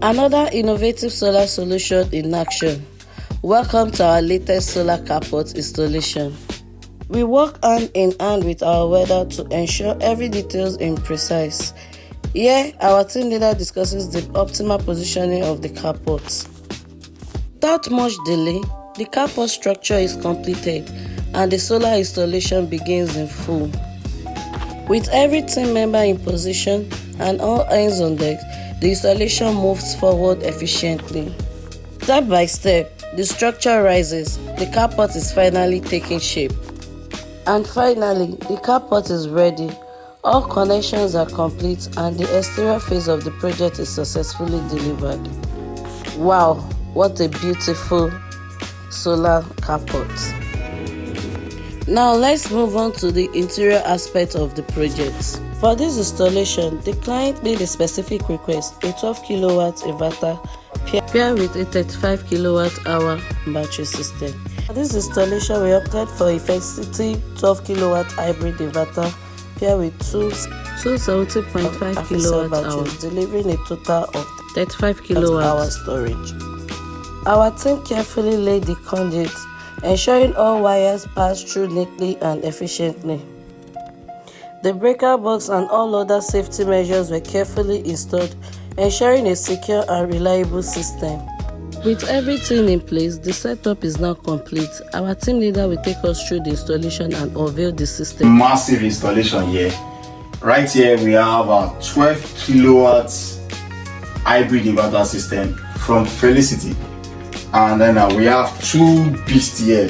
Another innovative solar solution in action. Welcome to our latest solar carport installation. We work hand in hand with our welder to ensure every detail is precise. Here, our team leader discusses the optimal positioning of the carport. Without much delay, the carport structure is completed and the solar installation begins in full. With every team member in position and all hands on deck, the installation moves forward efficiently. Step by step, the structure rises, the carport is finally taking shape. And finally, the carport is ready. All connections are complete and the exterior phase of the project is successfully delivered. Wow, what a beautiful solar carport. Now let's move on to the interior aspect of the project. For this installation, the client made a specific request, a 12 kilowatt inverter paired with a 35 kilowatt hour battery system. For this installation, we opted for a Felicity 12 kilowatt hybrid inverter paired with two 70.5 kilowatt batteries, delivering a total of 35 kilowatt hour storage. Our team carefully laid the conduit, ensuring all wires pass through neatly and efficiently. The breaker box and all other safety measures were carefully installed, ensuring a secure and reliable system. With everything in place, the setup is now complete. Our team leader will take us through the installation and unveil the system. Massive installation here. Right here we have a 12 kilowatts hybrid inverter system from Felicity. And then we have two beasts here.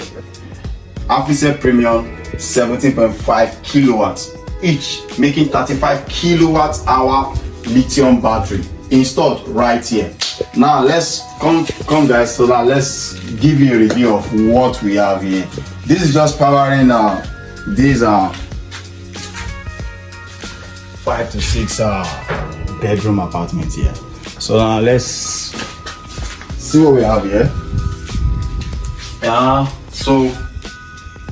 Africell Premium 17.5 kilowatts each, making 35 kilowatt hour lithium battery installed right here. Now let's come guys, so now let's give you a review of what we have here. This is just powering these 5 to 6 bedroom apartments here. So now let's see what we have here. So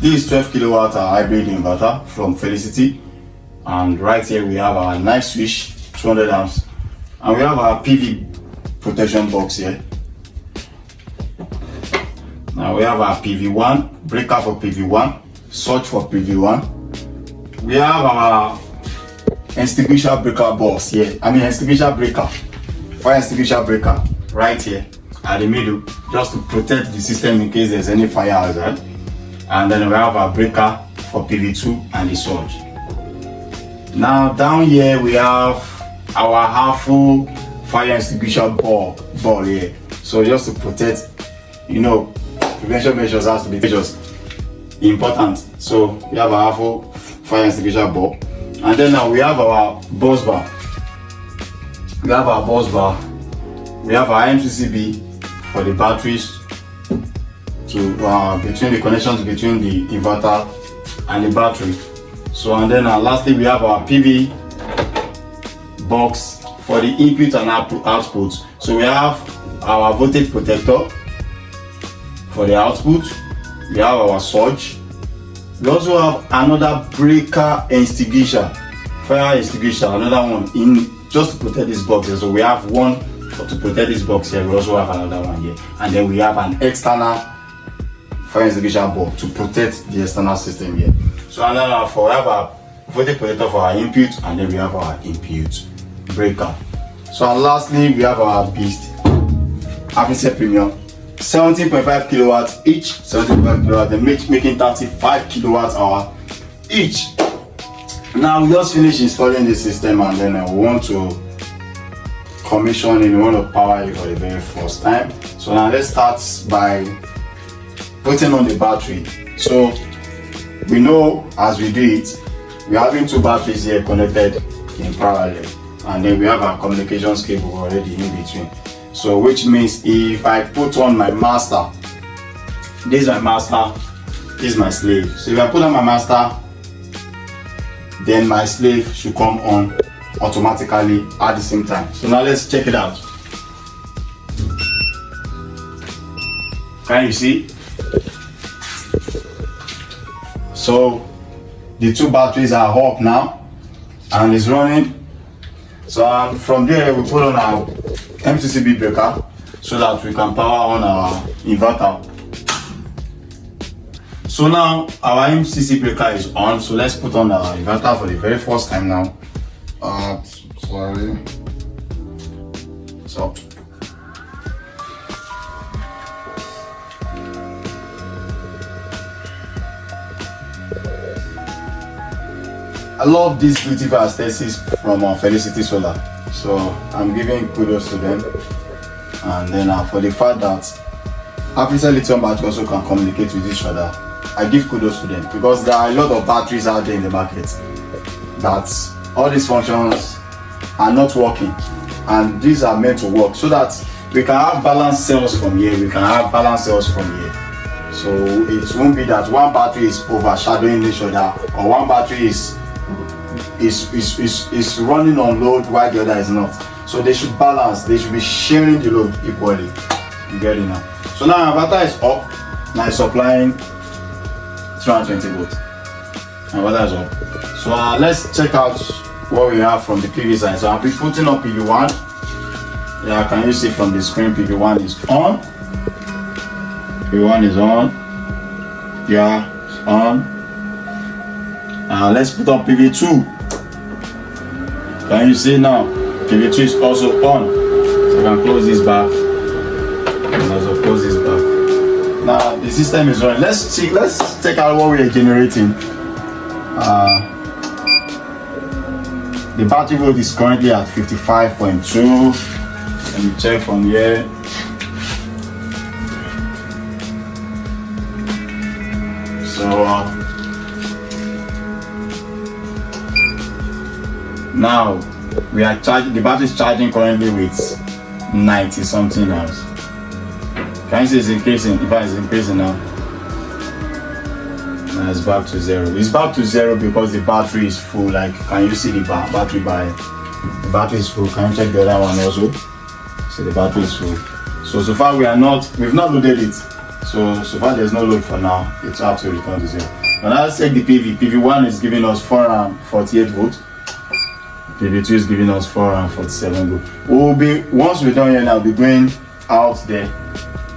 this is 12 kilowatt hybrid inverter from Felicity, and right here we have our knife switch 200 amps, and we have our PV protection box here. Now we have our PV1 breaker for PV1, surge for PV1. We have our extinguisher breaker box here. Extinguisher breaker, fire extinguisher breaker right here at the middle, just to protect the system in case there's any fire hazard. And then we have our breaker for PV2 and the surge. Now down here we have our half-full fire extinguisher ball here. So just to protect, prevention measures has to be just important. So we have our half-full fire extinguisher ball, and then now we have our bus bar. We have our MCCB for the batteries to between the connections between the inverter and the battery. So and then lastly we have our PV box for the input and output. So we have our voltage protector for the output. We have our surge. We also have another breaker extinguisher, fire extinguisher, another one in just to protect this box here. So we have one to protect this box here. We also have another one here, and then we have an external fire extinguisher bulb to protect the external system here. So and then we have our voltage protector for our input, and then we have our input breaker. So and lastly we have our beast Africell Premium 17.5 kilowatts each, 17.5 kilowatts, then making 35 kilowatt hour each. Now we just finished installing the system, and then we want to commission it. We want to power it for the very first time. So now let's start by putting on the battery. So we know as we do it, we're having two batteries here connected in parallel, and then we have our communications cable already in between. So which means if I put on my master, this is my master, this is my slave. So if I put on my master, then my slave should come on automatically at the same time. So now let's check it out. Can you see? So the two batteries are up now and it's running. So from there we put on our MCCB breaker so that we can power on our inverter. So now our MCC breaker is on, so let's put on our inverter for the very first time now. Sorry. So I love this beautiful aesthetics from Felicity Solar, so I'm giving kudos to them. And then for the fact that Africell lithium battery also can communicate with each other, I give kudos to them, because there are a lot of batteries out there in the market that all these functions are not working, and these are meant to work so that we can have balanced cells from here, we can have balanced cells from here. So it won't be that one battery is overshadowing each other, or one battery is running on load while the other is not. So they should balance, they should be sharing the load equally. You get it now? So now our inverter is up, now it's supplying 320 volts. Inverter is up. So let's check out what we have from the PV side. So I'll be putting up PV1. Yeah, can you see from the screen, PV1 is on. PV1 is on. Yeah, it's on. Let's put on PV2. Can you see now? PV2 is also on. So I can close this back. And also close this back. Now the system is running. Let's check out what we are generating. The battery volt is currently at 55.2. Let me check from here. So now we are charging, the battery is charging currently with 90 something hours. Can you see it's increasing? In fact, it's increasing now. Now it's back to zero. It's back to zero because the battery is full. Like, can you see the battery by? The battery is full. Can you check the other one also? See, the battery is full. So far we've not loaded it. So far there's no load for now. It's up to return to zero. But now let's check the PV. PV1 is giving us 448 volts. PV2 is giving us 447 volts. Once we're done here now, we'll be going out there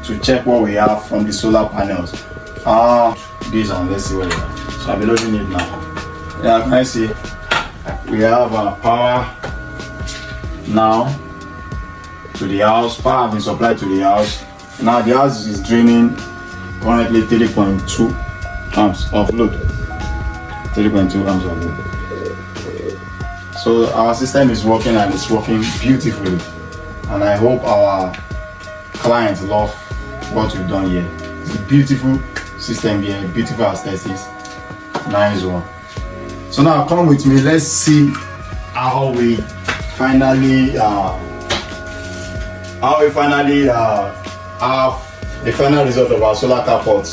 to check what we have from the solar panels. These are, let's see what they are. So I'll be loading it now. Yeah, can I see? We have power now to the house. Power has been supplied to the house. Now the house is draining currently 3.2 amps of load. 3.2 amps of load. So our system is working, and it's working beautifully. And I hope our clients love what we've done here. It's a beautiful system here, beautiful aesthetics, nice one. So now come with me, let's see how we finally have the final result of our solar carport.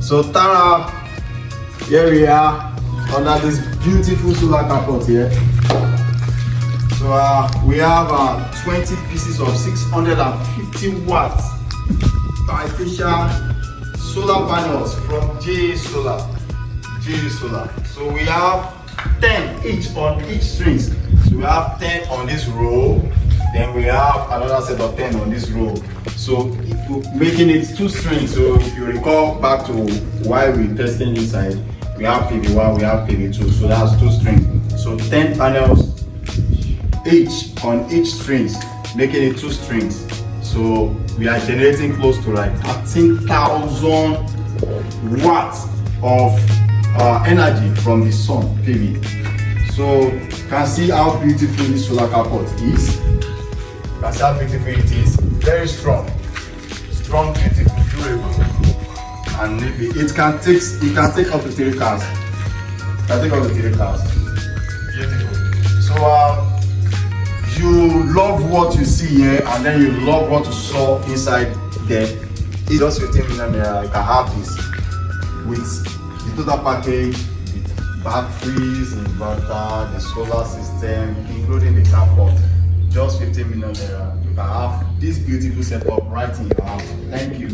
So Tara, here we are under this beautiful solar carport here. So we have 20 pieces of 650 watts bifacial solar panels from JA Solar. So we have 10 each on each strings. So we have 10 on this row, then we have another set of 10 on this row. So making it 2 strings. So if you recall back to why we're testing inside, we have PV1, we have PV2, so that's 2 strings. So 10 panels each on each strings, making it 2 strings. So we are generating close to like 13,000 watts of energy from the sun PV. So you can see how beautiful this solar carport is. You can see how beautiful it is. Very strong, beautiful, durable. And maybe it can take up to 3 cars. Beautiful. So you love what you see here, and then you love what you saw inside there. It's just 15 million naira. You can have this with the total package, with batteries, inverter, the solar system, including the carport. Just 15 million naira. You can have this beautiful setup right in your house. Thank you.